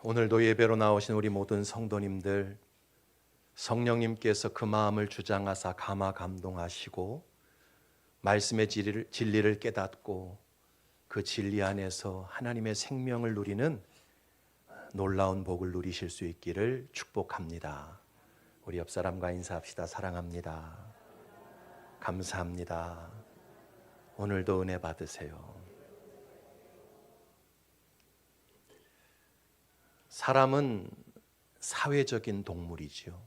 오늘도 예배로 나오신 우리 모든 성도님들, 성령님께서 그 마음을 주장하사 감화 감동하시고 말씀의 진리를 깨닫고 그 진리 안에서 하나님의 생명을 누리는 놀라운 복을 누리실 수 있기를 축복합니다. 우리 옆 사람과 인사합시다. 사랑합니다. 감사합니다. 오늘도 은혜 받으세요. 사람은 사회적인 동물이지요.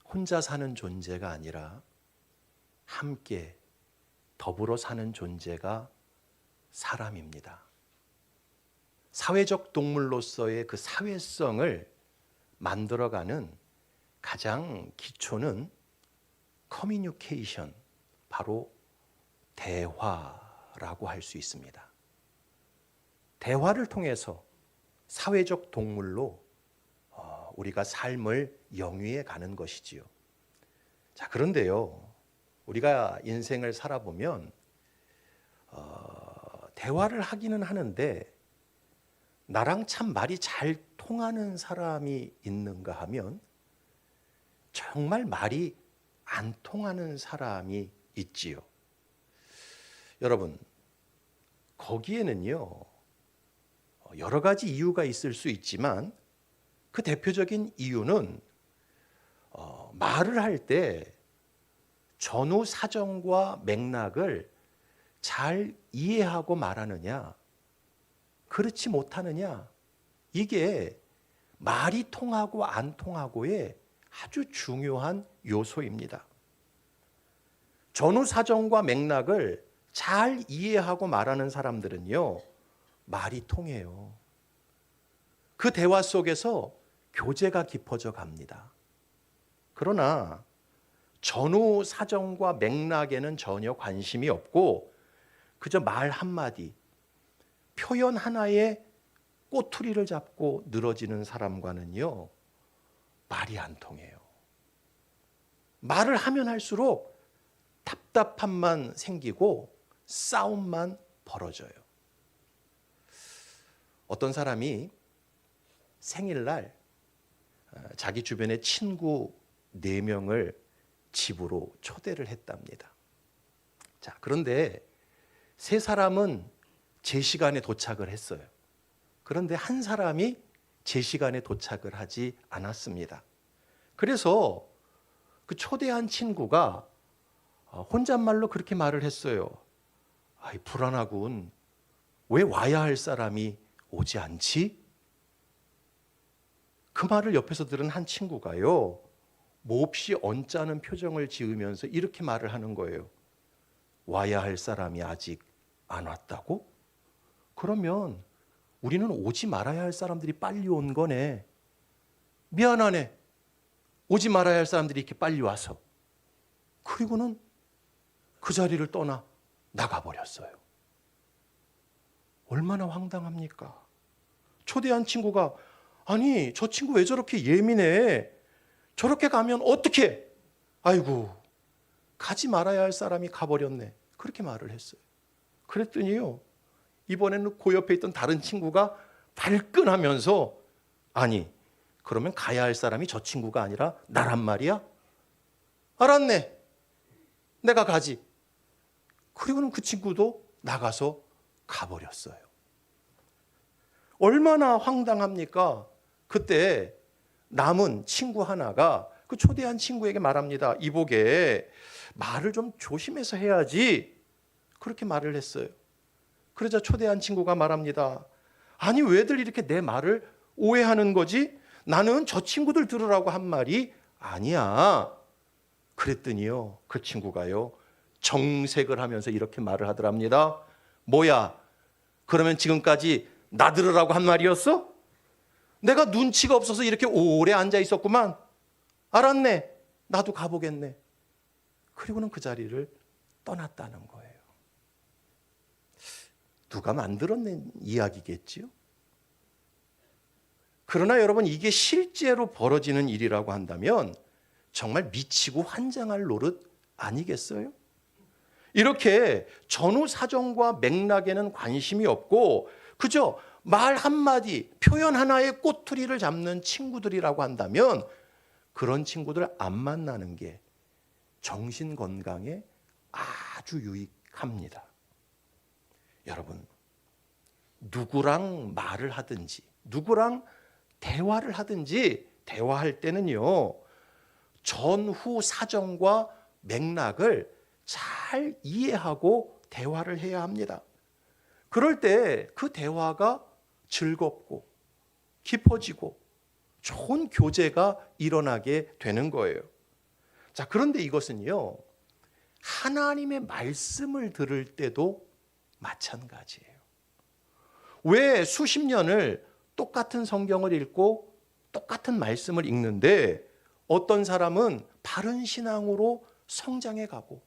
혼자 사는 존재가 아니라 함께 더불어 사는 존재가 사람입니다. 사회적 동물로서의 그 사회성을 만들어가는 가장 기초는 커뮤니케이션, 바로 대화라고 할 수 있습니다. 대화를 통해서 사회적 동물로 우리가 삶을 영위해 가는 것이지요. 자, 그런데요, 우리가 인생을 살아보면 대화를 하기는 하는데 나랑 참 말이 잘 통하는 사람이 있는가 하면 정말 말이 안 통하는 사람이 있지요. 여러분, 거기에는요 여러 가지 이유가 있을 수 있지만 그 대표적인 이유는 말을 할 때 전후 사정과 맥락을 잘 이해하고 말하느냐, 그렇지 못하느냐, 이게 말이 통하고 안 통하고의 아주 중요한 요소입니다. 전후 사정과 맥락을 잘 이해하고 말하는 사람들은요 말이 통해요. 그 대화 속에서 교제가 깊어져 갑니다. 그러나 전후 사정과 맥락에는 전혀 관심이 없고 그저 말 한마디, 표현 하나에 꼬투리를 잡고 늘어지는 사람과는요 말이 안 통해요. 말을 하면 할수록 답답함만 생기고 싸움만 벌어져요. 어떤 사람이 생일날 자기 주변의 친구 4명을 집으로 초대를 했답니다. 자, 그런데 3사람은 제 시간에 도착을 했어요. 그런데 한 사람이 제 시간에 도착을 하지 않았습니다. 그래서 그 초대한 친구가 혼잣말로 그렇게 말을 했어요. 아이, 불안하군. 왜 와야 할 사람이 오지 않지? 그 말을 옆에서 들은 한 친구가요 몹시 언짢은 표정을 지으면서 이렇게 말을 하는 거예요. 와야 할 사람이 아직 안 왔다고? 그러면 우리는 오지 말아야 할 사람들이 빨리 온 거네. 미안하네. 오지 말아야 할 사람들이 이렇게 빨리 와서. 그리고는 그 자리를 떠나 나가버렸어요. 얼마나 황당합니까? 초대한 친구가 아니, 저 친구 왜 저렇게 예민해? 저렇게 가면 어떡해? 아이고, 가지 말아야 할 사람이 가버렸네. 그렇게 말을 했어요. 그랬더니요 이번에는 그 옆에 있던 다른 친구가 발끈하면서 아니, 그러면 가야 할 사람이 저 친구가 아니라 나란 말이야? 알았네. 내가 가지. 그리고는 그 친구도 나가서 가버렸어요. 얼마나 황당합니까? 그때 남은 친구 하나가 그 초대한 친구에게 말합니다. 이보게, 말을 좀 조심해서 해야지. 그렇게 말을 했어요. 그러자 초대한 친구가 말합니다. 아니, 왜들 이렇게 내 말을 오해하는 거지? 나는 저 친구들 들으라고 한 말이 아니야. 그랬더니요 그 친구가요 정색을 하면서 이렇게 말을 하더랍니다. 뭐야, 그러면 지금까지 나 들으라고 한 말이었어? 내가 눈치가 없어서 이렇게 오래 앉아 있었구만. 알았네. 나도 가보겠네. 그리고는 그 자리를 떠났다는 거예요. 누가 만들어낸 이야기겠지요? 그러나 여러분, 이게 실제로 벌어지는 일이라고 한다면 정말 미치고 환장할 노릇 아니겠어요? 이렇게 전후 사정과 맥락에는 관심이 없고 그저 말 한마디, 표현 하나에 꼬투리를 잡는 친구들이라고 한다면 그런 친구들 안 만나는 게 정신 건강에 아주 유익합니다. 여러분, 누구랑 말을 하든지 누구랑 대화를 하든지 대화할 때는요, 전후 사정과 맥락을 잘 이해하고 대화를 해야 합니다. 그럴 때 그 대화가 즐겁고 깊어지고 좋은 교제가 일어나게 되는 거예요. 자, 그런데 이것은요, 하나님의 말씀을 들을 때도 마찬가지예요. 왜 수십 년을 똑같은 성경을 읽고 똑같은 말씀을 읽는데 어떤 사람은 바른 신앙으로 성장해 가고,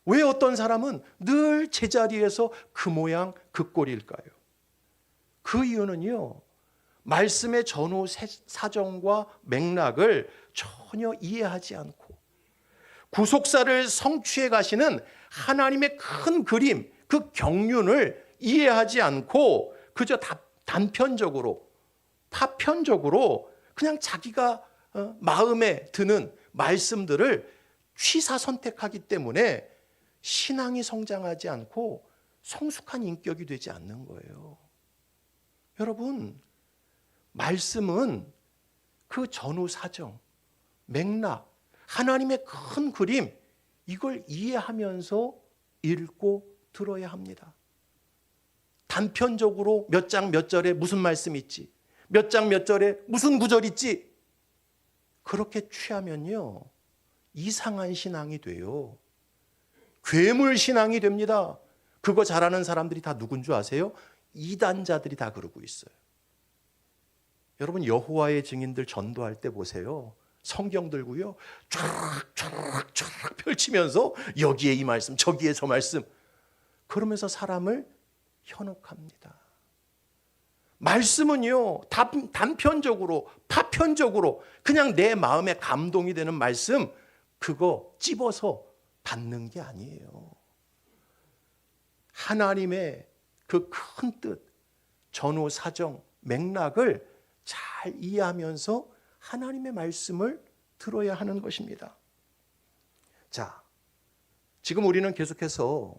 왜 어떤 사람은 늘 제자리에서 그 모양 그 꼴일까요? 그 이유는요, 말씀의 전후 사정과 맥락을 전혀 이해하지 않고 구속사를 성취해 가시는 하나님의 큰 그림, 그 경륜을 이해하지 않고 그저 단편적으로, 파편적으로 그냥 자기가 마음에 드는 말씀들을 취사 선택하기 때문에 신앙이 성장하지 않고 성숙한 인격이 되지 않는 거예요. 여러분, 말씀은 그 전후 사정, 맥락, 하나님의 큰 그림, 이걸 이해하면서 읽고 들어야 합니다. 단편적으로 몇 장 몇 절에 무슨 말씀 있지, 몇 장 몇 절에 무슨 구절 있지, 그렇게 취하면요, 이상한 신앙이 돼요. 괴물 신앙이 됩니다. 그거 잘하는 사람들이 다 누군 줄 아세요? 이단자들이 다 그러고 있어요. 여러분, 여호와의 증인들 전도할 때 보세요. 성경 들고요, 쫙 펼치면서 여기에 이 말씀, 저기에 저 말씀, 그러면서 사람을 현혹합니다. 말씀은요, 단편적으로, 파편적으로 그냥 내 마음에 감동이 되는 말씀, 그거 찝어서 받는 게 아니에요. 하나님의 그 큰 뜻, 전후 사정, 맥락을 잘 이해하면서 하나님의 말씀을 들어야 하는 것입니다. 자, 지금 우리는 계속해서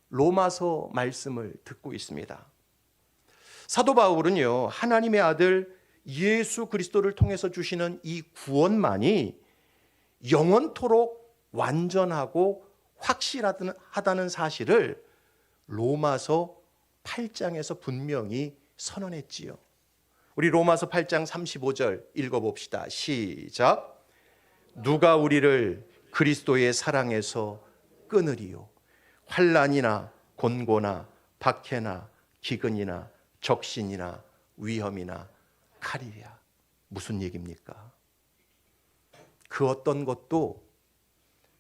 로마서 말씀을 듣고 있습니다. 사도 바울은요, 하나님의 아들 예수 그리스도를 통해서 주시는 이 구원만이 영원토록 완전하고 확실하다는 사실을 로마서 8장에서 분명히 선언했지요. 우리 로마서 8장 35절 읽어봅시다. 시작. 누가 우리를 그리스도의 사랑에서 끊으리요? 환난이나 곤고나 박해나 기근이나 적신이나 위험이나 칼이랴. 무슨 얘기입니까? 그 어떤 것도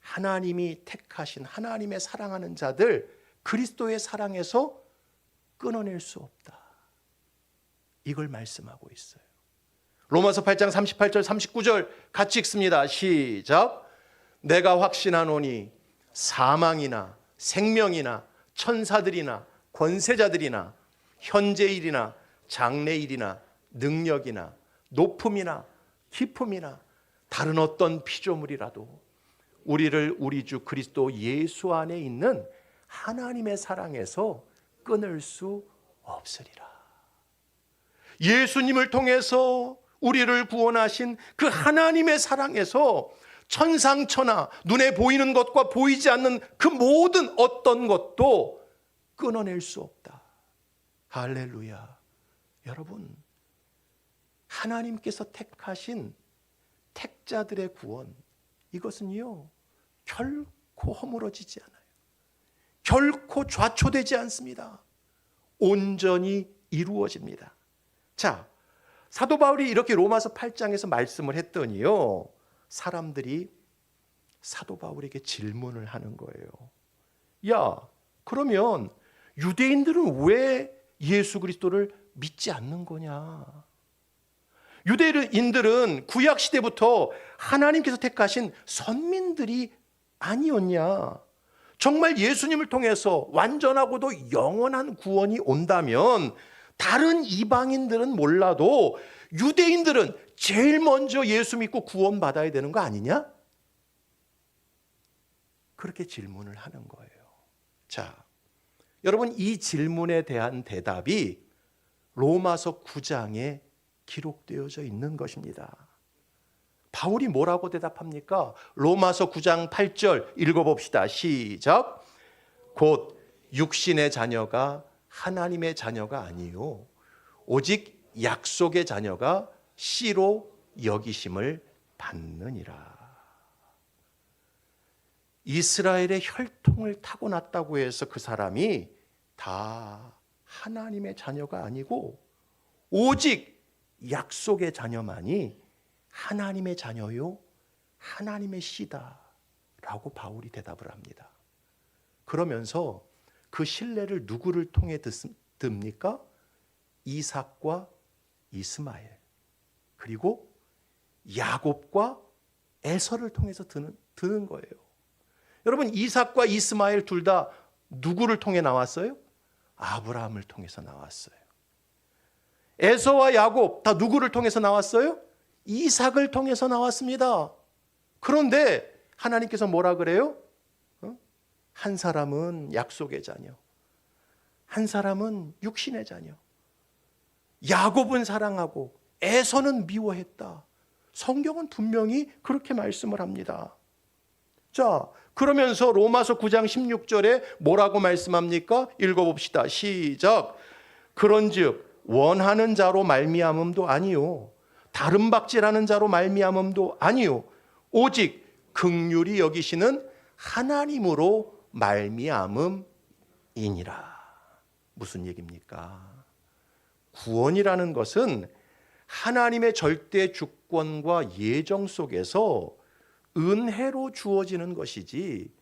하나님이 택하신, 하나님의 사랑하는 자들 그리스도의 사랑에서 끊어낼 수 없다, 이걸 말씀하고 있어요. 로마서 8장 38절 39절 같이 읽습니다. 시작. 내가 확신하노니 사망이나 생명이나 천사들이나 권세자들이나 현재일이나 장래일이나 능력이나 높음이나 깊음이나 다른 어떤 피조물이라도 우리를 우리 주 그리스도 예수 안에 있는 하나님의 사랑에서 끊을 수 없으리라. 예수님을 통해서 우리를 구원하신 그 하나님의 사랑에서 천상천하, 눈에 보이는 것과 보이지 않는 그 모든 어떤 것도 끊어낼 수 없다. 할렐루야. 여러분, 하나님께서 택하신 택자들의 구원, 이것은요, 결코 허물어지지 않아요. 결코 좌초되지 않습니다. 온전히 이루어집니다. 자, 사도 바울이 이렇게 로마서 8장에서 말씀을 했더니요, 사람들이 사도 바울에게 질문을 하는 거예요. 야, 그러면 유대인들은 왜 예수 그리스도를 믿지 않는 거냐? 유대인들은 구약 시대부터 하나님께서 택하신 선민들이 아니었냐? 정말 예수님을 통해서 완전하고도 영원한 구원이 온다면 다른 이방인들은 몰라도 유대인들은 제일 먼저 예수 믿고 구원받아야 되는 거 아니냐? 그렇게 질문을 하는 거예요. 자, 여러분, 이 질문에 대한 대답이 로마서 9장에 기록되어져 있는 것입니다. 바울이 뭐라고 대답합니까? 로마서 9장 8절 읽어봅시다. 시작. 곧 육신의 자녀가 하나님의 자녀가 아니요 오직 약속의 자녀가 씨로 여기심을 받느니라. 이스라엘의 혈통을 타고났다고 해서 그 사람이 다 하나님의 자녀가 아니고 오직 약속의 자녀만이 하나님의 자녀요 하나님의 씨다 라고 바울이 대답을 합니다. 그러면서 그 신뢰를 누구를 통해 듭니까? 이삭과 이스마엘 그리고 야곱과 에서를 통해서 드는 거예요. 여러분, 이삭과 이스마엘 둘 다 누구를 통해 나왔어요? 아브라함을 통해서 나왔어요. 에서와 야곱 다 누구를 통해서 나왔어요? 이삭을 통해서 나왔습니다. 그런데 하나님께서 뭐라 그래요? 한 사람은 약속의 자녀, 한 사람은 육신의 자녀. 야곱은 사랑하고 에서는 미워했다. 성경은 분명히 그렇게 말씀을 합니다. 자, 그러면서 로마서 9장 16절에 뭐라고 말씀합니까? 읽어봅시다. 시작. 그런즉 원하는 자로 말미암음도 아니요 다른 박질하는 자로 말미암음도 아니요 오직 긍휼히 여기시는 하나님으로 말미암음이니라. 무슨 얘기입니까? 구원이라는 것은 하나님의 절대 주권과 예정 속에서 은혜로 주어지는 것이지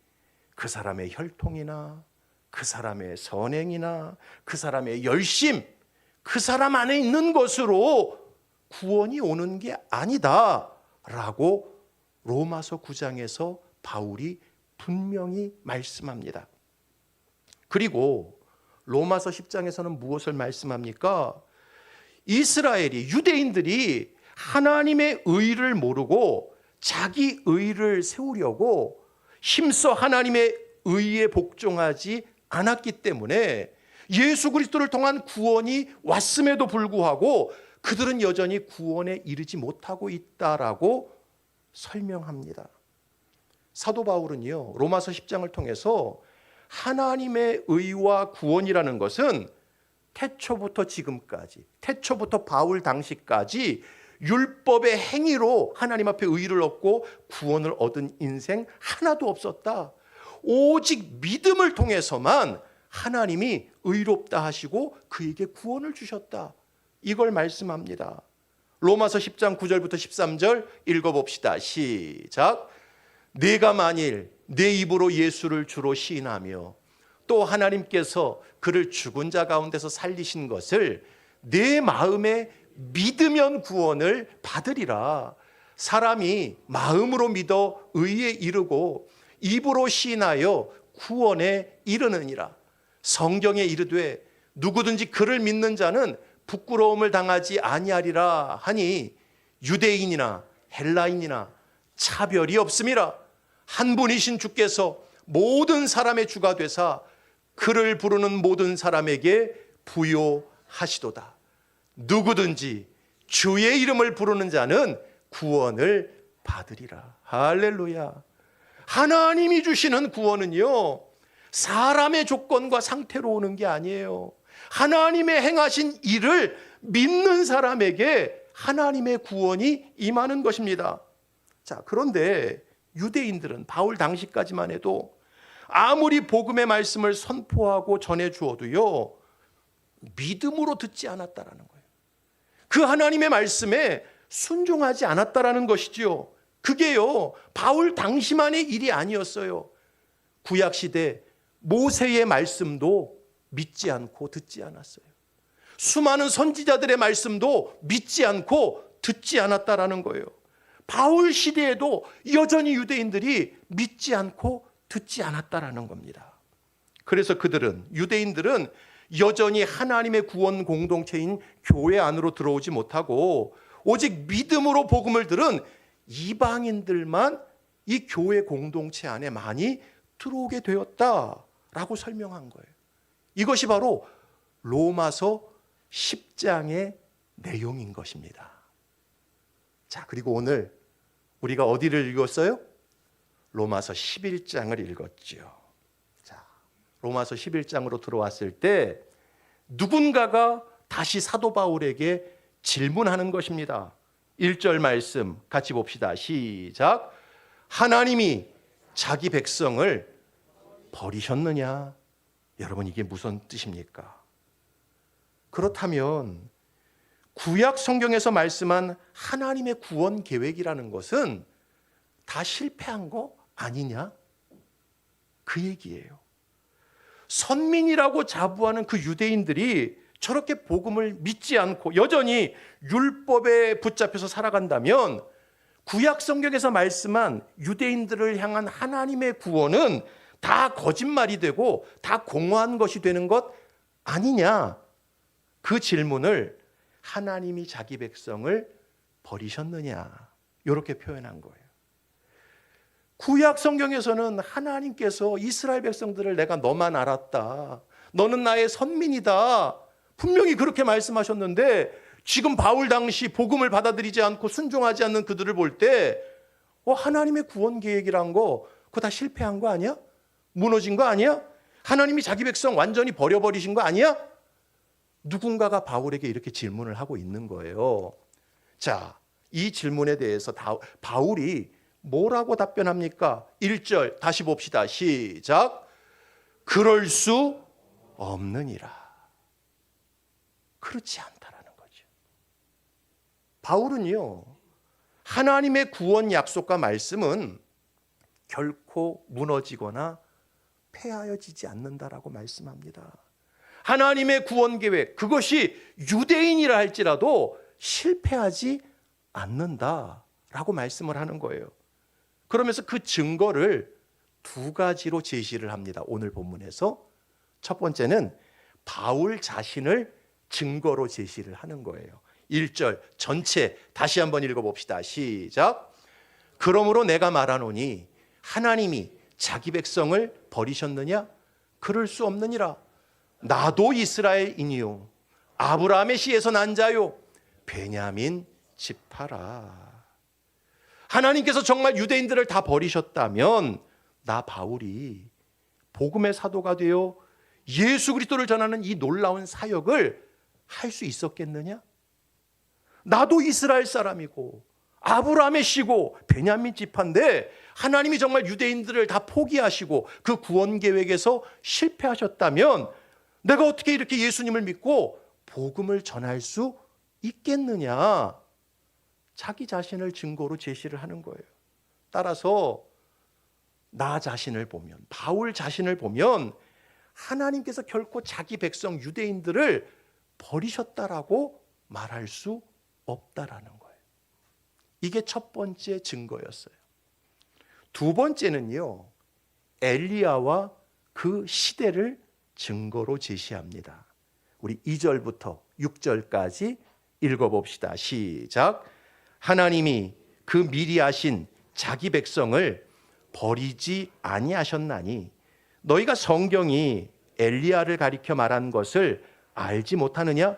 그 사람의 혈통이나 그 사람의 선행이나 그 사람의 열심, 그 사람 안에 있는 것으로 구원이 오는 게 아니다 라고 로마서 9장에서 바울이 분명히 말씀합니다. 그리고 로마서 10장에서는 무엇을 말씀합니까? 이스라엘이, 유대인들이 하나님의 의를 모르고 자기 의를 세우려고 힘써 하나님의 의에 복종하지 않았기 때문에 예수 그리스도를 통한 구원이 왔음에도 불구하고 그들은 여전히 구원에 이르지 못하고 있다라고 설명합니다. 사도 바울은요, 로마서 10장을 통해서 하나님의 의와 구원이라는 것은 태초부터 지금까지, 태초부터 바울 당시까지 율법의 행위로 하나님 앞에 의를 얻고 구원을 얻은 인생 하나도 없었다. 오직 믿음을 통해서만 하나님이 의롭다 하시고 그에게 구원을 주셨다. 이걸 말씀합니다. 로마서 10장 9절부터 13절 읽어봅시다. 시작. 내가 만일 내 입으로 예수를 주로 시인하며 또 하나님께서 그를 죽은 자 가운데서 살리신 것을 내 마음에 믿으면 구원을 받으리라. 사람이 마음으로 믿어 의에 이르고 입으로 시인하여 구원에 이르느니라. 성경에 이르되 누구든지 그를 믿는 자는 부끄러움을 당하지 아니하리라 하니 유대인이나 헬라인이나 차별이 없음이라. 한 분이신 주께서 모든 사람의 주가 되사 그를 부르는 모든 사람에게 부요하시도다. 누구든지 주의 이름을 부르는 자는 구원을 받으리라. 할렐루야. 하나님이 주시는 구원은요, 사람의 조건과 상태로 오는 게 아니에요. 하나님의 행하신 일을 믿는 사람에게 하나님의 구원이 임하는 것입니다. 자, 그런데 유대인들은 바울 당시까지만 해도 아무리 복음의 말씀을 선포하고 전해 주어도요, 믿음으로 듣지 않았다라는 거예요. 그 하나님의 말씀에 순종하지 않았다라는 것이지요. 그게요, 바울 당시만의 일이 아니었어요. 구약 시대 모세의 말씀도 믿지 않고 듣지 않았어요. 수많은 선지자들의 말씀도 믿지 않고 듣지 않았다라는 거예요. 바울 시대에도 여전히 유대인들이 믿지 않고 듣지 않았다라는 겁니다. 그래서 유대인들은 여전히 하나님의 구원 공동체인 교회 안으로 들어오지 못하고 오직 믿음으로 복음을 들은 이방인들만 이 교회 공동체 안에 많이 들어오게 되었다라고 설명한 거예요. 이것이 바로 로마서 10장의 내용인 것입니다. 자, 그리고 오늘 우리가 어디를 읽었어요? 로마서 11장을 읽었죠. 자, 로마서 11장으로 들어왔을 때 누군가가 다시 사도 바울에게 질문하는 것입니다. 1절 말씀 같이 봅시다. 시작. 하나님이 자기 백성을 버리셨느냐? 여러분, 이게 무슨 뜻입니까? 그렇다면 구약 성경에서 말씀한 하나님의 구원 계획이라는 것은 다 실패한 거 아니냐? 그 얘기예요. 선민이라고 자부하는 그 유대인들이 저렇게 복음을 믿지 않고 여전히 율법에 붙잡혀서 살아간다면 구약 성경에서 말씀한 유대인들을 향한 하나님의 구원은 다 거짓말이 되고 다 공허한 것이 되는 것 아니냐? 그 질문을 하나님이 자기 백성을 버리셨느냐? 이렇게 표현한 거예요. 구약 성경에서는 하나님께서 이스라엘 백성들을 내가 너만 알았다. 너는 나의 선민이다. 분명히 그렇게 말씀하셨는데 지금 바울 당시 복음을 받아들이지 않고 순종하지 않는 그들을 볼 때 하나님의 구원 계획이란 거 그거 다 실패한 거 아니야? 무너진 거 아니야? 하나님이 자기 백성 완전히 버려버리신 거 아니야? 누군가가 바울에게 이렇게 질문을 하고 있는 거예요. 자, 이 질문에 대해서 바울이 뭐라고 답변합니까? 1절 다시 봅시다. 시작. 그럴 수 없느니라. 그렇지 않다라는 거죠. 바울은요, 하나님의 구원 약속과 말씀은 결코 무너지거나 폐하여지지 않는다라고 말씀합니다. 하나님의 구원 계획, 그것이 유대인이라 할지라도 실패하지 않는다라고 말씀을 하는 거예요. 그러면서 그 증거를 두 가지로 제시를 합니다. 오늘 본문에서 첫 번째는 바울 자신을 증거로 제시를 하는 거예요. 1절 전체 다시 한번 읽어봅시다. 시작. 그러므로 내가 말하노니 하나님이 자기 백성을 버리셨느냐? 그럴 수 없느니라. 나도 이스라엘인이요 아브라함의 씨에서 난 자요 베냐민 지파라. 하나님께서 정말 유대인들을 다 버리셨다면 나 바울이 복음의 사도가 되어 예수 그리스도를 전하는 이 놀라운 사역을 할 수 있었겠느냐? 나도 이스라엘 사람이고 아브라함의 씨고 베냐민 지파인데 하나님이 정말 유대인들을 다 포기하시고 그 구원 계획에서 실패하셨다면 내가 어떻게 이렇게 예수님을 믿고 복음을 전할 수 있겠느냐? 자기 자신을 증거로 제시를 하는 거예요. 따라서 나 자신을 보면, 바울 자신을 보면 하나님께서 결코 자기 백성 유대인들을 버리셨다라고 말할 수 없다라는 거예요. 이게 첫 번째 증거였어요. 두 번째는요, 엘리야와 그 시대를 증거로 제시합니다. 우리 2절부터 6절까지 읽어봅시다. 시작. 하나님이 그 미리 하신 자기 백성을 버리지 아니하셨나니 너희가 성경이 엘리야를 가리켜 말한 것을 알지 못하느냐?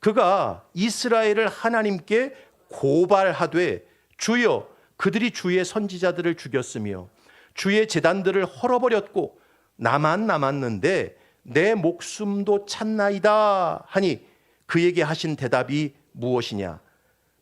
그가 이스라엘을 하나님께 고발하되 주여 그들이 주의 선지자들을 죽였으며 주의 제단들을 헐어버렸고 나만 남았는데 내 목숨도 찾나이다 하니 그에게 하신 대답이 무엇이냐?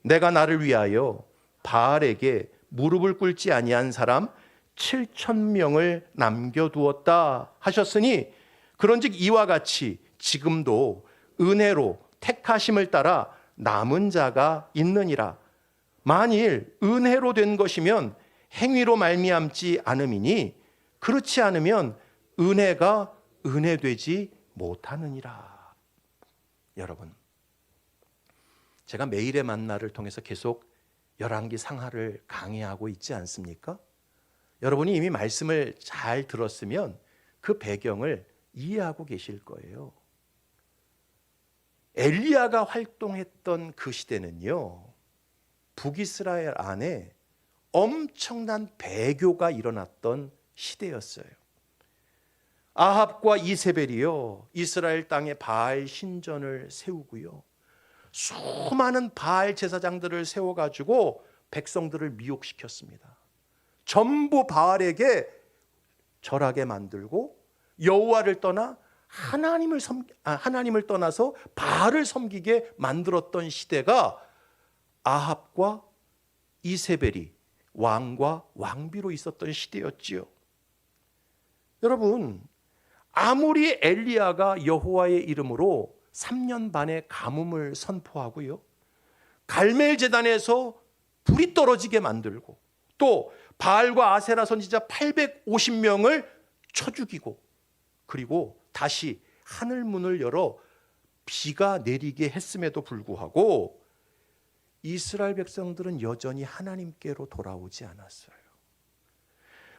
내가 나를 위하여 바알에게 무릎을 꿇지 아니한 사람 7,000명을 남겨두었다 하셨으니 그런즉 이와 같이 지금도 은혜로 택하심을 따라 남은 자가 있느니라. 만일 은혜로 된 것이면 행위로 말미암지 않음이니 그렇지 않으면 은혜가 은혜되지 못하느니라. 여러분, 제가 매일의 만나를 통해서 계속 열왕기 상하를 강의하고 있지 않습니까? 여러분이 이미 말씀을 잘 들었으면 그 배경을 이해하고 계실 거예요. 엘리야가 활동했던 그 시대는요, 북이스라엘 안에 엄청난 배교가 일어났던 시대였어요. 아합과 이세벨이요, 이스라엘 땅에 바알 신전을 세우고요, 수많은 바알 제사장들을 세워가지고 백성들을 미혹시켰습니다. 전부 바알에게 절하게 만들고 여호와를 떠나 하나님을 떠나서 바알을 섬기게 만들었던 시대가 아합과 이세벨이 왕과 왕비로 있었던 시대였지요. 여러분, 아무리 엘리야가 여호와의 이름으로 3년 반의 가뭄을 선포하고요, 갈멜 제단에서 불이 떨어지게 만들고, 또 바알과 아세라 선지자 850명을 쳐 죽이고, 그리고 다시 하늘 문을 열어 비가 내리게 했음에도 불구하고 이스라엘 백성들은 여전히 하나님께로 돌아오지 않았어요.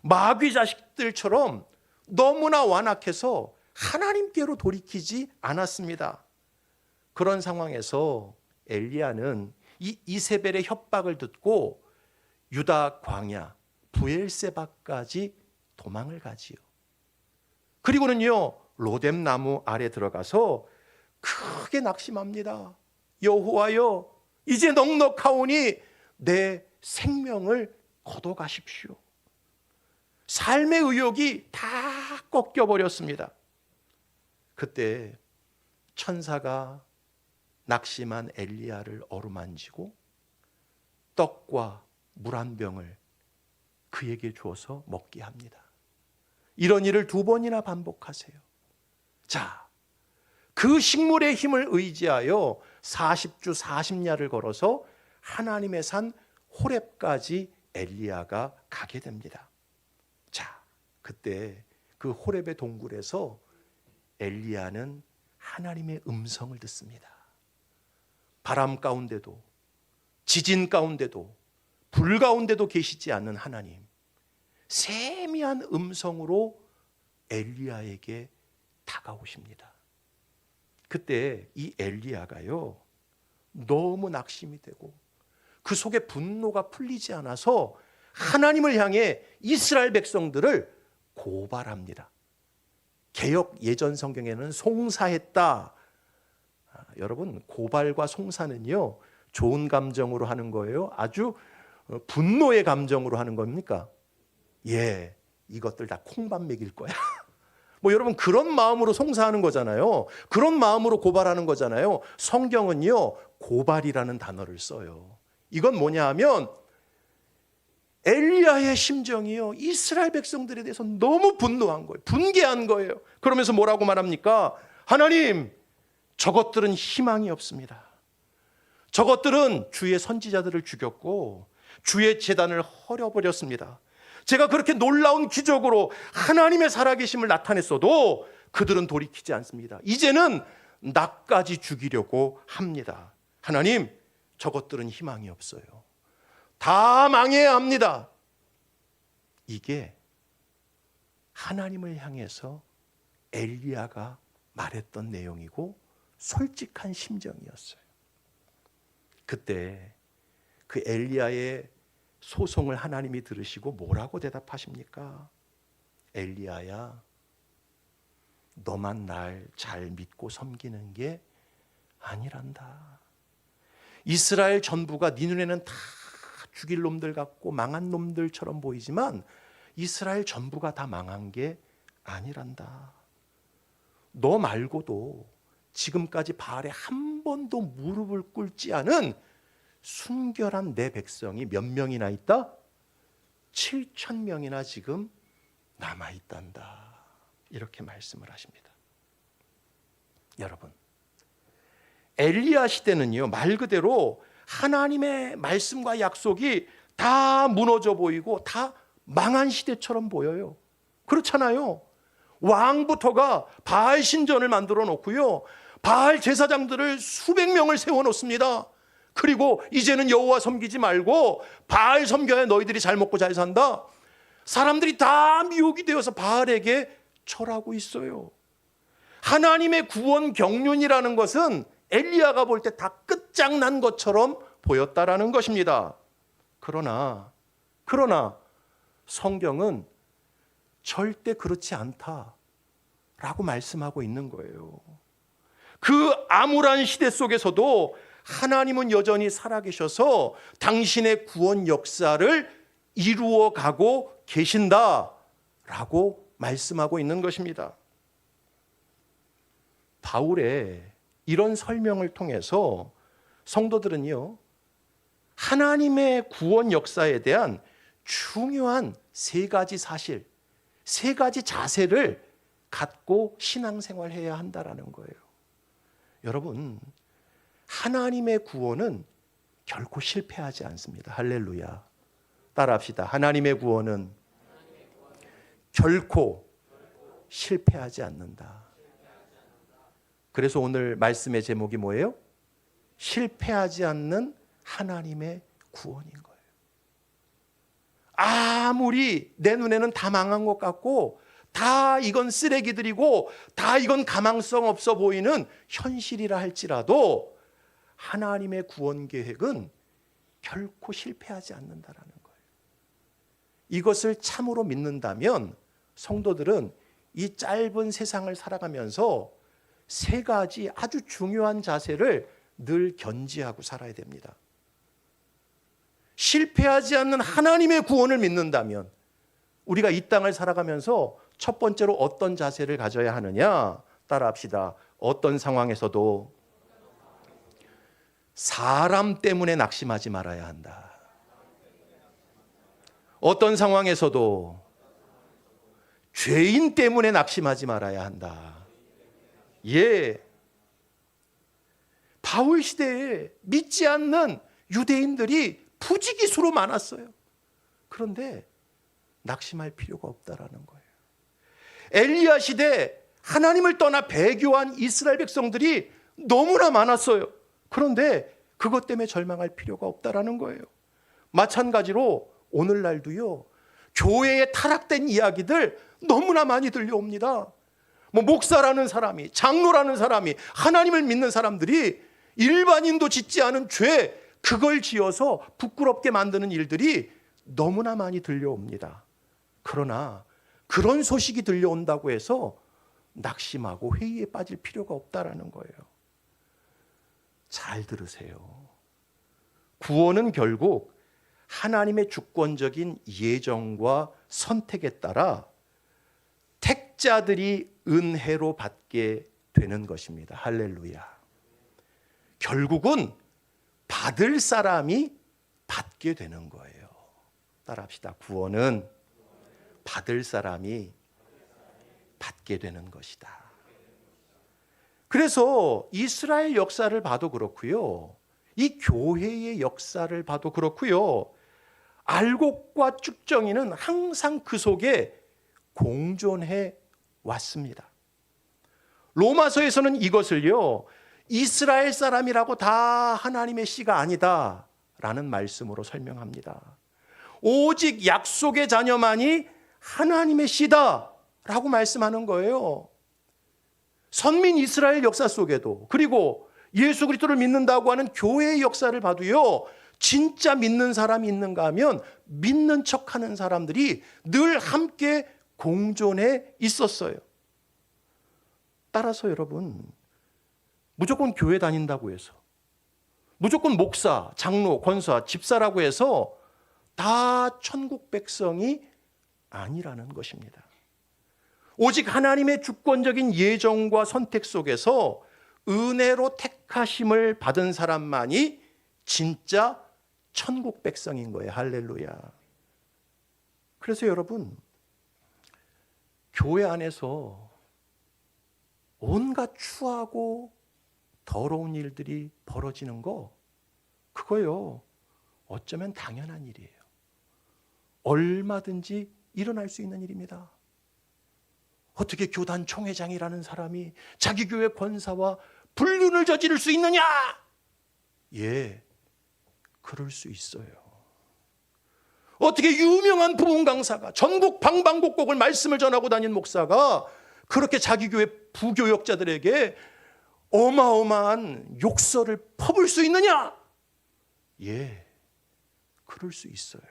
마귀 자식들처럼 너무나 완악해서 하나님께로 돌이키지 않았습니다. 그런 상황에서 엘리야는 이 이세벨의 협박을 듣고 유다 광야 브엘세바까지 도망을 가지요. 그리고는요, 로뎀 나무 아래 들어가서 크게 낙심합니다. 여호와여, 이제 넉넉하오니 내 생명을 거둬가십시오. 삶의 의욕이 다 꺾여버렸습니다. 그때 천사가 낙심한 엘리야를 어루만지고 떡과 물 한 병을 그에게 주어서 먹게 합니다. 이런 일을 2번이나 반복하세요. 자, 그 식물의 힘을 의지하여 40주 40야를 걸어서 하나님의 산 호렙까지 엘리야가 가게 됩니다. 자, 그때 그 호렙의 동굴에서 엘리야는 하나님의 음성을 듣습니다. 바람 가운데도, 지진 가운데도, 불 가운데도 계시지 않는 하나님, 세미한 음성으로 엘리야에게 다가오십니다. 그때 이 엘리야가요, 너무 낙심이 되고 그 속에 분노가 풀리지 않아서 하나님을 향해 이스라엘 백성들을 고발합니다. 개역 예전 성경에는 송사했다. 여러분, 고발과 송사는요, 좋은 감정으로 하는 거예요? 아주 분노의 감정으로 하는 겁니까? 예, 이것들 다 콩밥 먹일 거야. 뭐 여러분, 그런 마음으로 송사하는 거잖아요. 그런 마음으로 고발하는 거잖아요. 성경은요, 고발이라는 단어를 써요. 이건 뭐냐 하면 엘리야의 심정이요, 이스라엘 백성들에 대해서 너무 분노한 거예요. 분개한 거예요. 그러면서 뭐라고 말합니까? 하나님, 저것들은 희망이 없습니다. 저것들은 주의 선지자들을 죽였고 주의 제단을 헐어버렸습니다. 제가 그렇게 놀라운 기적으로 하나님의 살아계심을 나타냈어도 그들은 돌이키지 않습니다. 이제는 나까지 죽이려고 합니다. 하나님, 저것들은 희망이 없어요. 다 망해야 합니다. 이게 하나님을 향해서 엘리야가 말했던 내용이고 솔직한 심정이었어요. 그때 그 엘리야의 소송을 하나님이 들으시고 뭐라고 대답하십니까? 엘리야야, 너만 날 잘 믿고 섬기는 게 아니란다. 이스라엘 전부가 네 눈에는 다 죽일 놈들 같고 망한 놈들처럼 보이지만 이스라엘 전부가 다 망한 게 아니란다. 너 말고도 지금까지 바알에 한 번도 무릎을 꿇지 않은 순결한 내 백성이 몇 명이나 있다? 7,000명이나 지금 남아있단다. 이렇게 말씀을 하십니다. 여러분, 엘리야 시대는요, 말 그대로 하나님의 말씀과 약속이 다 무너져 보이고 다 망한 시대처럼 보여요. 그렇잖아요. 왕부터가 바알 신전을 만들어 놓고요, 바알 제사장들을 수백 명을 세워 놓습니다. 그리고 이제는 여호와 섬기지 말고 바알 섬겨야 너희들이 잘 먹고 잘 산다. 사람들이 다 미혹이 되어서 바알에게 절하고 있어요. 하나님의 구원 경륜이라는 것은 엘리야가 볼 때 다 끝장난 것처럼 보였다라는 것입니다. 그러나 성경은 절대 그렇지 않다라고 말씀하고 있는 거예요. 그 암울한 시대 속에서도 하나님은 여전히 살아계셔서 당신의 구원 역사를 이루어 가고 계신다라고 말씀하고 있는 것입니다. 바울의 이런 설명을 통해서 성도들은요, 하나님의 구원 역사에 대한 중요한 세 가지 사실, 세 가지 자세를 갖고 신앙생활해야 한다라는 거예요. 여러분, 하나님의 구원은 결코 실패하지 않습니다. 할렐루야. 따라합시다. 하나님의 구원은 결코 실패하지 않는다. 그래서 오늘 말씀의 제목이 뭐예요? 실패하지 않는 하나님의 구원인 거예요. 아무리 내 눈에는 다 망한 것 같고 다 이건 쓰레기들이고 다 이건 가망성 없어 보이는 현실이라 할지라도 하나님의 구원 계획은 결코 실패하지 않는다라는 거예요. 이것을 참으로 믿는다면 성도들은 이 짧은 세상을 살아가면서 세 가지 아주 중요한 자세를 늘 견지하고 살아야 됩니다. 실패하지 않는 하나님의 구원을 믿는다면 우리가 이 땅을 살아가면서 첫 번째로 어떤 자세를 가져야 하느냐? 따라합시다. 어떤 상황에서도 사람 때문에 낙심하지 말아야 한다. 어떤 상황에서도 죄인 때문에 낙심하지 말아야 한다. 예. 바울 시대에 믿지 않는 유대인들이 부지기수로 많았어요. 그런데 낙심할 필요가 없다라는 거예요. 엘리야 시대 하나님을 떠나 배교한 이스라엘 백성들이 너무나 많았어요. 그런데 그것 때문에 절망할 필요가 없다라는 거예요. 마찬가지로 오늘날도요, 교회에 타락된 이야기들 너무나 많이 들려옵니다. 목사라는 사람이, 장로라는 사람이, 하나님을 믿는 사람들이 일반인도 짓지 않은 죄, 그걸 지어서 부끄럽게 만드는 일들이 너무나 많이 들려옵니다. 그러나 그런 소식이 들려온다고 해서 낙심하고 회의에 빠질 필요가 없다라는 거예요. 잘 들으세요. 구원은 결국 하나님의 주권적인 예정과 선택에 따라 택자들이 은혜로 받게 되는 것입니다. 할렐루야. 결국은 받을 사람이 받게 되는 거예요. 따라합시다. 구원은 받을 사람이 받게 되는 것이다. 그래서 이스라엘 역사를 봐도 그렇고요, 이 교회의 역사를 봐도 그렇고요, 알곡과 쭉정이는 항상 그 속에 공존해 왔습니다. 로마서에서는 이것을요, 이스라엘 사람이라고 다 하나님의 씨가 아니다 라는 말씀으로 설명합니다. 오직 약속의 자녀만이 하나님의 씨다 라고 말씀하는 거예요. 선민 이스라엘 역사 속에도, 그리고 예수 그리스도를 믿는다고 하는 교회의 역사를 봐도요, 진짜 믿는 사람이 있는가 하면 믿는 척하는 사람들이 늘 함께 공존해 있었어요. 따라서 여러분, 무조건 교회 다닌다고 해서, 무조건 목사, 장로, 권사, 집사라고 해서 다 천국 백성이 아니라는 것입니다. 오직 하나님의 주권적인 예정과 선택 속에서 은혜로 택하심을 받은 사람만이 진짜 천국 백성인 거예요. 할렐루야. 그래서 여러분, 교회 안에서 온갖 추하고 더러운 일들이 벌어지는 거, 그거요, 어쩌면 당연한 일이에요. 얼마든지 일어날 수 있는 일입니다. 어떻게 교단 총회장이라는 사람이 자기 교회 권사와 불륜을 저지를 수 있느냐? 예, 그럴 수 있어요. 어떻게 유명한 부흥 강사가, 전국 방방곡곡을 말씀을 전하고 다닌 목사가 그렇게 자기 교회 부교역자들에게 어마어마한 욕설을 퍼부을 수 있느냐? 예, 그럴 수 있어요.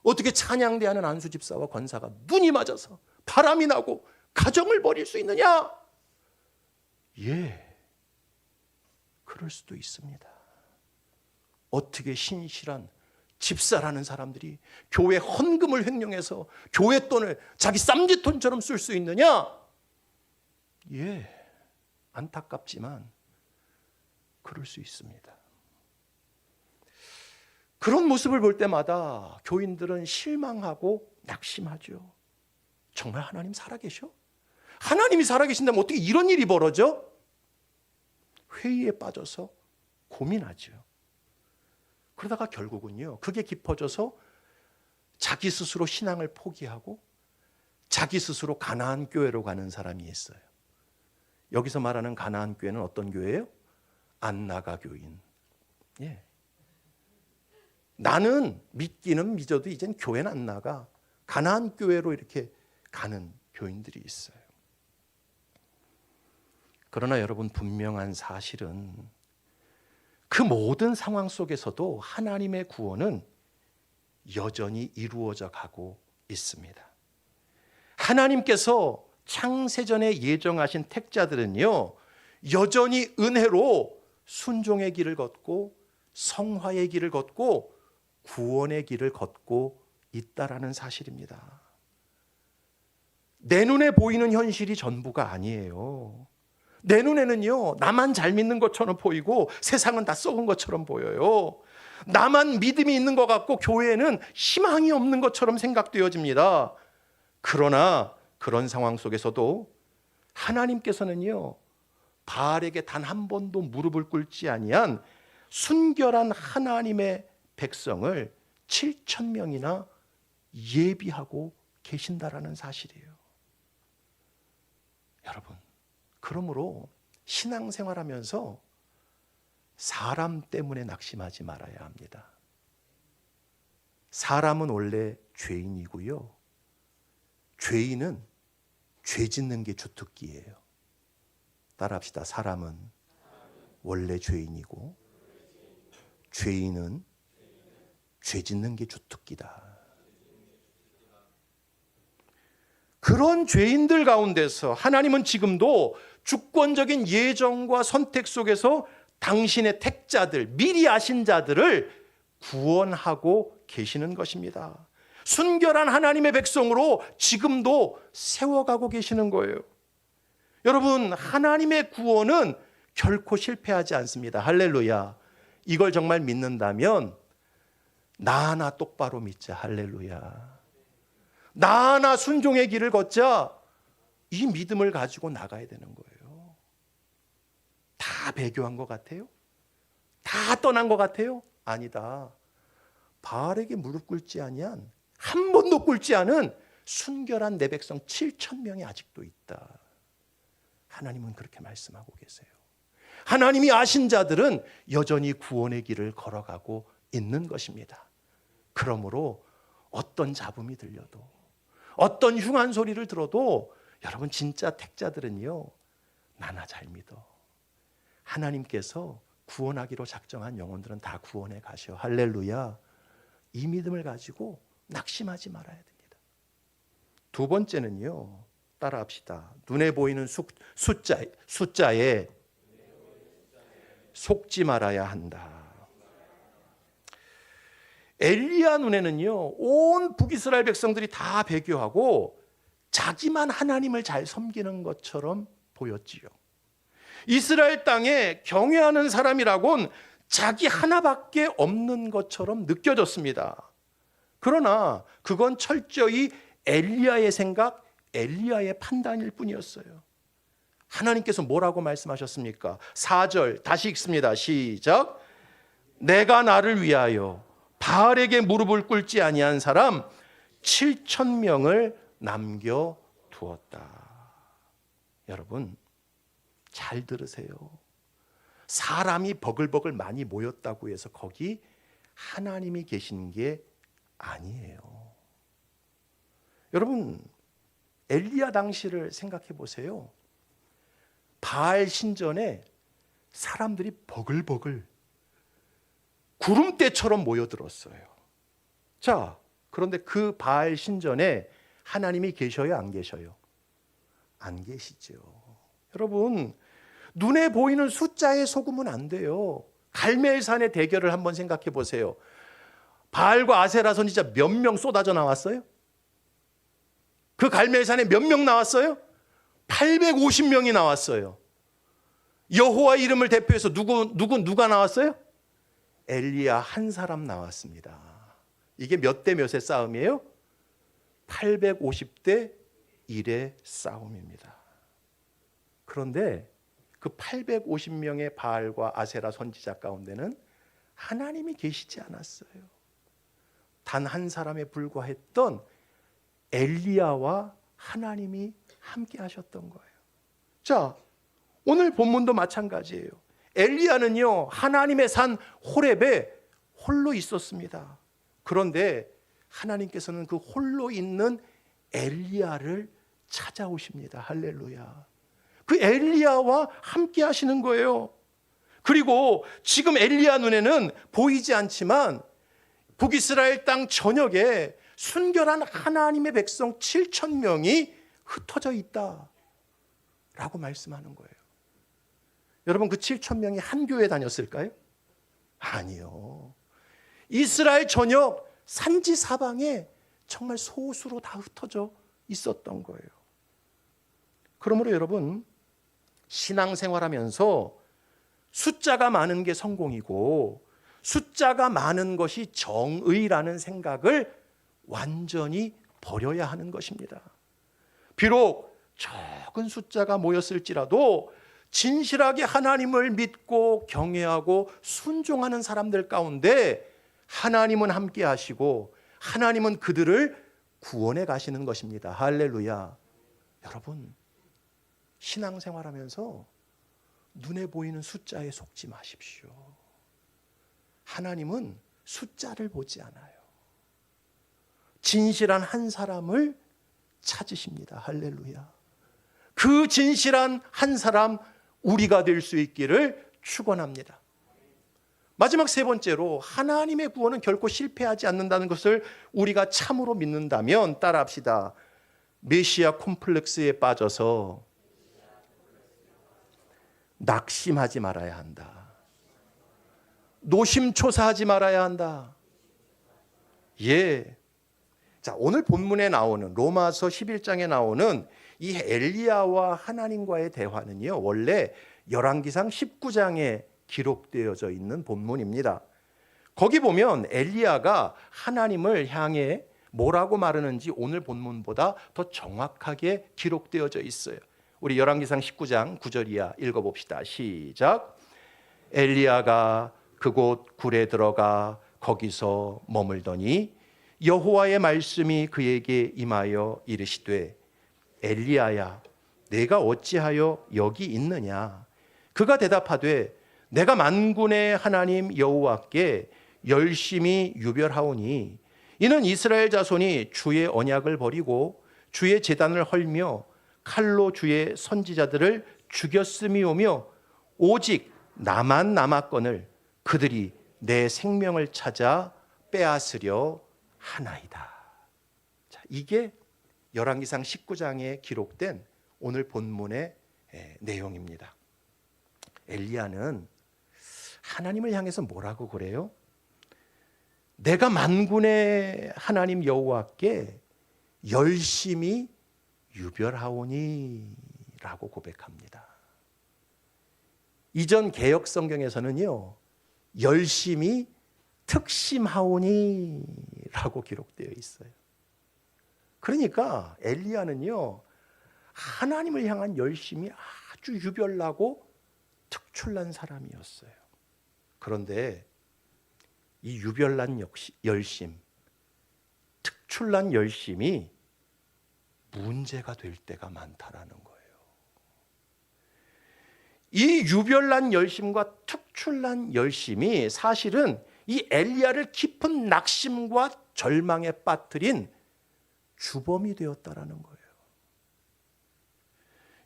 어떻게 찬양대하는 안수 집사와 권사가 눈이 맞아서 바람이 나고 가정을 버릴 수 있느냐? 예, 그럴 수도 있습니다. 어떻게 신실한 집사라는 사람들이 교회 헌금을 횡령해서 교회 돈을 자기 쌈짓돈처럼 쓸 수 있느냐? 예, 안타깝지만 그럴 수 있습니다. 그런 모습을 볼 때마다 교인들은 실망하고 낙심하죠. 정말 하나님 살아계셔? 하나님이 살아계신다면 어떻게 이런 일이 벌어져? 회의에 빠져서 고민하죠. 그러다가 결국은요, 그게 깊어져서 자기 스스로 신앙을 포기하고 자기 스스로 가나안 교회로 가는 사람이 있어요. 여기서 말하는 가나안 교회는 어떤 교회예요? 안나가 교인. 예. 나는 믿기는 믿어도 이젠 교회는 안 나가. 가나안 교회로 이렇게 가는 교인들이 있어요. 그러나 여러분, 분명한 사실은 그 모든 상황 속에서도 하나님의 구원은 여전히 이루어져 가고 있습니다. 하나님께서 창세전에 예정하신 택자들은요, 여전히 은혜로 순종의 길을 걷고 성화의 길을 걷고 구원의 길을 걷고 있다라는 사실입니다. 내 눈에 보이는 현실이 전부가 아니에요. 내 눈에는요, 나만 잘 믿는 것처럼 보이고 세상은 다 썩은 것처럼 보여요. 나만 믿음이 있는 것 같고 교회에는 희망이 없는 것처럼 생각되어집니다. 그러나 그런 상황 속에서도 하나님께서는요, 바알에게 단 한 번도 무릎을 꿇지 아니한 순결한 하나님의 백성을 7,000명이나 예비하고 계신다라는 사실이에요. 여러분, 그러므로 신앙생활하면서 사람 때문에 낙심하지 말아야 합니다. 사람은 원래 죄인이고요, 죄인은 죄 짓는 게 주특기예요. 따라합시다. 사람은 원래 죄인이고 죄인은 죄 짓는 게 주특기다. 그런 죄인들 가운데서 하나님은 지금도 주권적인 예정과 선택 속에서 당신의 택자들, 미리 아신 자들을 구원하고 계시는 것입니다. 순결한 하나님의 백성으로 지금도 세워가고 계시는 거예요. 여러분, 하나님의 구원은 결코 실패하지 않습니다. 할렐루야. 이걸 정말 믿는다면 나 하나 똑바로 믿자. 할렐루야. 나 하나 순종의 길을 걷자. 이 믿음을 가지고 나가야 되는 거예요. 다 배교한 것 같아요? 다 떠난 것 같아요? 아니다. 바알에게 무릎 꿇지 아니한, 한 번도 꿇지 않은 순결한 내 백성 7,000명이 아직도 있다. 하나님은 그렇게 말씀하고 계세요. 하나님이 아신 자들은 여전히 구원의 길을 걸어가고 있는 것입니다. 그러므로 어떤 잡음이 들려도, 어떤 흉한 소리를 들어도 여러분, 진짜 택자들은요, 나나 잘 믿어. 하나님께서 구원하기로 작정한 영혼들은 다 구원해 가셔. 할렐루야. 이 믿음을 가지고 낙심하지 말아야 됩니다. 두 번째는요, 따라합시다. 눈에 보이는 숫자에 속지 말아야 한다. 엘리야 눈에는요, 온 북이스라엘 백성들이 다 배교하고 자기만 하나님을 잘 섬기는 것처럼 보였지요. 이스라엘 땅에 경외하는 사람이라곤 자기 하나밖에 없는 것처럼 느껴졌습니다. 그러나 그건 철저히 엘리야의 생각, 엘리야의 판단일 뿐이었어요. 하나님께서 뭐라고 말씀하셨습니까? 4절 다시 읽습니다. 시작. 내가 나를 위하여 바알에게 무릎을 꿇지 아니한 사람 7,000명을 남겨두었다. 여러분, 잘 들으세요. 사람이 버글버글 많이 모였다고 해서 거기 하나님이 계신 게 아니에요. 여러분, 엘리야 당시를 생각해 보세요. 바알 신전에 사람들이 버글버글 구름대처럼 모여들었어요. 자, 그런데 그 바알 신전에 하나님이 계셔요, 안 계셔요? 안 계시죠. 여러분, 눈에 보이는 숫자에 속으면 안 돼요. 갈멜산의 대결을 한번 생각해 보세요. 바알과 아세라 선지자 몇 명 쏟아져 나왔어요? 그 갈멜산에 몇 명 나왔어요? 850명이 나왔어요. 여호와 이름을 대표해서 누가 나왔어요? 엘리야 한 사람 나왔습니다. 이게 몇 대 몇의 싸움이에요? 850대 1의 싸움입니다. 그런데 그 850명의 바알과 아세라 선지자 가운데는 하나님이 계시지 않았어요. 단 한 사람에 불과했던 엘리야와 하나님이 함께 하셨던 거예요. 자, 오늘 본문도 마찬가지예요. 엘리야는요, 하나님의 산 호렙에 홀로 있었습니다. 그런데 하나님께서는 그 홀로 있는 엘리야를 찾아오십니다. 할렐루야. 그 엘리야와 함께 하시는 거예요. 그리고 지금 엘리야 눈에는 보이지 않지만 북이스라엘 땅 전역에 순결한 하나님의 백성 7,000명이 흩어져 있다라고 말씀하는 거예요. 여러분, 그 7,000명이 한 교회 다녔을까요? 아니요. 이스라엘 전역 산지 사방에 정말 소수로 다 흩어져 있었던 거예요. 그러므로 여러분, 신앙생활하면서 숫자가 많은 게 성공이고 숫자가 많은 것이 정의라는 생각을 완전히 버려야 하는 것입니다. 비록 적은 숫자가 모였을지라도 진실하게 하나님을 믿고 경외하고 순종하는 사람들 가운데 하나님은 함께 하시고 하나님은 그들을 구원해 가시는 것입니다. 할렐루야. 여러분, 신앙생활하면서 눈에 보이는 숫자에 속지 마십시오. 하나님은 숫자를 보지 않아요. 진실한 한 사람을 찾으십니다. 할렐루야. 그 진실한 한 사람 우리가 될 수 있기를 축원합니다. 마지막 세 번째로, 하나님의 구원은 결코 실패하지 않는다는 것을 우리가 참으로 믿는다면 따라합시다. 메시아 콤플렉스에 빠져서 낙심하지 말아야 한다. 노심초사하지 말아야 한다. 예. 자, 오늘 본문에 나오는 로마서 11장에 나오는 이 엘리야와 하나님과의 대화는요, 원래 열왕기상 19장에 기록되어져 있는 본문입니다. 거기 보면 엘리야가 하나님을 향해 뭐라고 말하는지 오늘 본문보다 더 정확하게 기록되어져 있어요. 우리 열왕기상 19장 9절 이하 읽어봅시다. 시작. 엘리야가 그곳 굴에 들어가 거기서 머물더니 여호와의 말씀이 그에게 임하여 이르시되 엘리야야, 내가 어찌하여 여기 있느냐? 그가 대답하되 내가 만군의 하나님 여호와께 열심히 유별하오니 이는 이스라엘 자손이 주의 언약을 버리고 주의 제단을 헐며 칼로 주의 선지자들을 죽였음이오며 오직 나만 남았거늘 그들이 내 생명을 찾아 빼앗으려 하나이다. 자, 이게 열왕기상 19장에 기록된 오늘 본문의 내용입니다. 엘리야는 하나님을 향해서 뭐라고 그래요? 내가 만군의 하나님 여호와께 열심히 유별하오니 라고 고백합니다. 이전 개역 성경에서는요, 열심히 특심하오니 라고 기록되어 있어요. 그러니까 엘리야는요, 하나님을 향한 열심이 아주 유별나고 특출난 사람이었어요. 그런데 이 유별난 열심, 특출난 열심이 문제가 될 때가 많다라는 거예요. 이 유별난 열심과 특출난 열심이 사실은 이 엘리야를 깊은 낙심과 절망에 빠뜨린 주범이 되었다라는 거예요.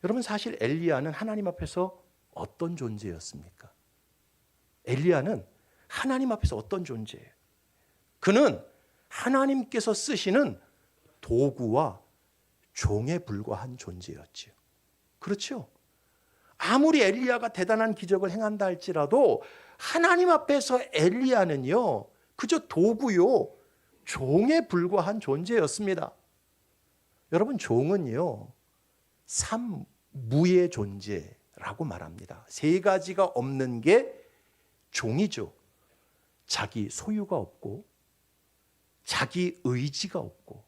여러분, 사실 엘리야는 하나님 앞에서 어떤 존재였습니까? 엘리야는 하나님 앞에서 어떤 존재예요? 그는 하나님께서 쓰시는 도구와 종에 불과한 존재였지요. 그렇죠? 아무리 엘리야가 대단한 기적을 행한다 할지라도 하나님 앞에서 엘리야는요, 그저 도구요, 종에 불과한 존재였습니다. 여러분, 종은요, 삼무의 존재라고 말합니다. 세 가지가 없는 게 종이죠. 자기 소유가 없고, 자기 의지가 없고,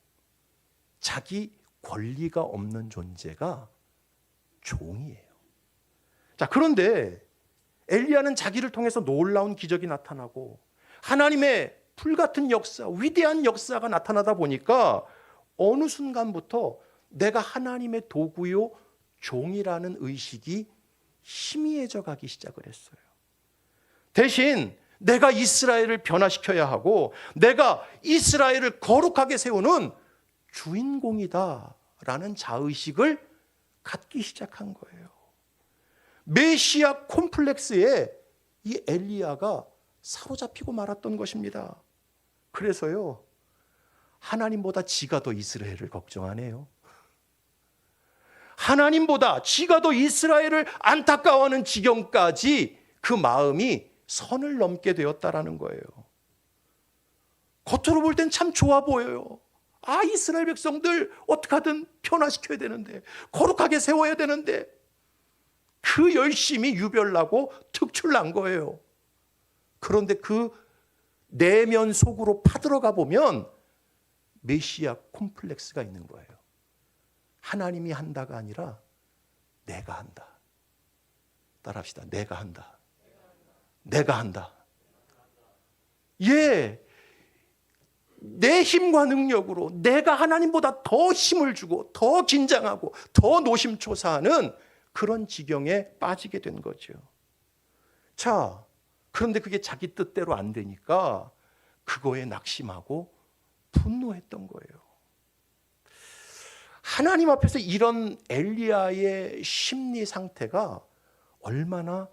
자기 권리가 없는 존재가 종이에요. 자, 그런데 엘리야는 자기를 통해서 놀라운 기적이 나타나고 하나님의 불같은 역사, 위대한 역사가 나타나다 보니까 어느 순간부터 내가 하나님의 도구요, 종이라는 의식이 희미해져 가기 시작을 했어요. 대신 내가 이스라엘을 변화시켜야 하고 내가 이스라엘을 거룩하게 세우는 주인공이다라는 자의식을 갖기 시작한 거예요. 메시아 콤플렉스에 이 엘리야가 사로잡히고 말았던 것입니다. 그래서요, 하나님보다 지가 더 이스라엘을 걱정하네요. 하나님보다 지가 더 이스라엘을 안타까워하는 지경까지 그 마음이 선을 넘게 되었다라는 거예요. 겉으로 볼 땐 참 좋아 보여요. 아, 이스라엘 백성들 어떻게 하든 변화시켜야 되는데, 거룩하게 세워야 되는데, 그 열심이 유별나고 특출난 거예요. 그런데 그 내면 속으로 파들어가 보면 메시아 콤플렉스가 있는 거예요. 하나님이 한다가 아니라 내가 한다. 따라합시다. 내가 한다. 내가 한다. 예, 내 힘과 능력으로 내가 하나님보다 더 힘을 주고 더 긴장하고 더 노심초사하는 그런 지경에 빠지게 된 거죠. 자, 그런데 그게 자기 뜻대로 안 되니까 그거에 낙심하고 분노했던 거예요. 하나님 앞에서 이런 엘리야의 심리 상태가 얼마나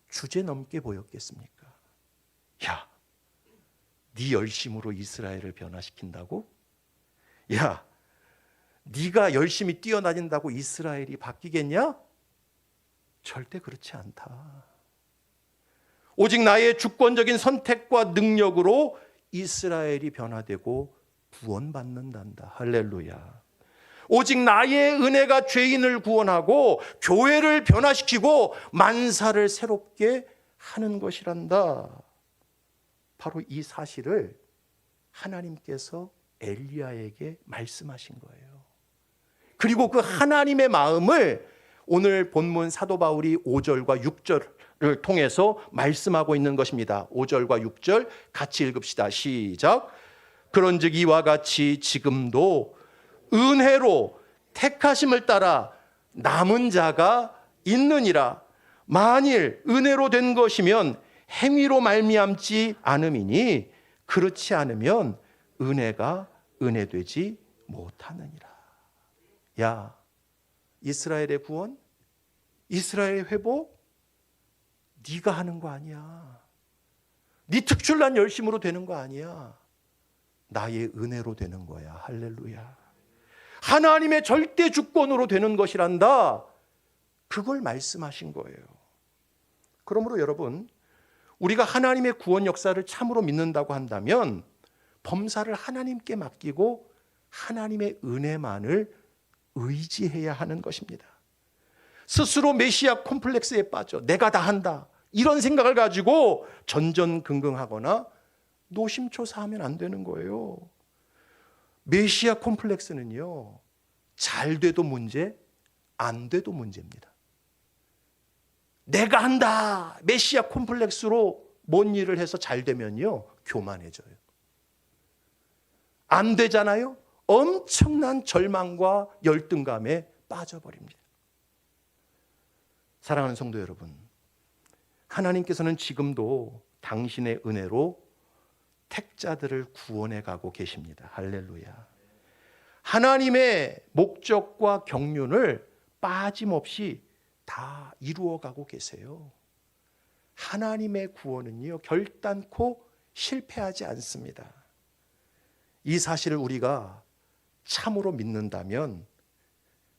주제넘게 보였겠습니까? 야, 네 열심으로 이스라엘을 변화시킨다고? 야, 네가 열심히 뛰어다닌다고 이스라엘이 바뀌겠냐? 절대 그렇지 않다. 오직 나의 주권적인 선택과 능력으로 이스라엘이 변화되고 구원받는단다. 할렐루야. 오직 나의 은혜가 죄인을 구원하고 교회를 변화시키고 만사를 새롭게 하는 것이란다. 바로 이 사실을 하나님께서 엘리야에게 말씀하신 거예요. 그리고 그 하나님의 마음을 오늘 본문 사도 바울이 5절과 6절을 통해서 말씀하고 있는 것입니다. 5절과 6절 같이 읽읍시다. 시작. 그런즉 이와 같이 지금도 은혜로 택하심을 따라 남은 자가 있느니라. 만일 은혜로 된 것이면 행위로 말미암지 않음이니 그렇지 않으면 은혜가 은혜되지 못하느니라. 야, 이스라엘의 구원, 이스라엘의 회복, 네가 하는 거 아니야. 네 특출난 열심으로 되는 거 아니야. 나의 은혜로 되는 거야. 할렐루야. 하나님의 절대 주권으로 되는 것이란다. 그걸 말씀하신 거예요. 그러므로 여러분, 우리가 하나님의 구원 역사를 참으로 믿는다고 한다면 범사를 하나님께 맡기고 하나님의 은혜만을 의지해야 하는 것입니다. 스스로 메시아 콤플렉스에 빠져 내가 다 한다 이런 생각을 가지고 전전긍긍하거나 노심초사하면 안 되는 거예요. 메시아 콤플렉스는요, 잘 돼도 문제, 안 돼도 문제입니다. 내가 한다 메시아 콤플렉스로 뭔 일을 해서 잘 되면요, 교만해져요. 안 되잖아요, 엄청난 절망과 열등감에 빠져버립니다. 사랑하는 성도 여러분, 하나님께서는 지금도 당신의 은혜로 택자들을 구원해 가고 계십니다. 할렐루야. 하나님의 목적과 경륜을 빠짐없이 다 이루어가고 계세요. 하나님의 구원은요, 결단코 실패하지 않습니다. 이 사실을 우리가 참으로 믿는다면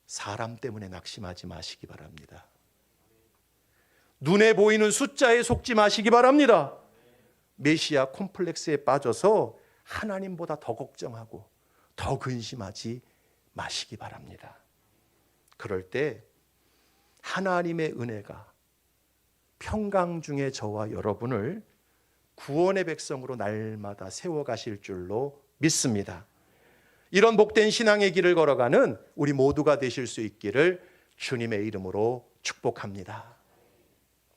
사람 때문에 낙심하지 마시기 바랍니다. 눈에 보이는 숫자에 속지 마시기 바랍니다. 메시아 콤플렉스에 빠져서 하나님보다 더 걱정하고 더 근심하지 마시기 바랍니다. 그럴 때 하나님의 은혜가 평강 중에 저와 여러분을 구원의 백성으로 날마다 세워가실 줄로 믿습니다. 이런 복된 신앙의 길을 걸어가는 우리 모두가 되실 수 있기를 주님의 이름으로 축복합니다.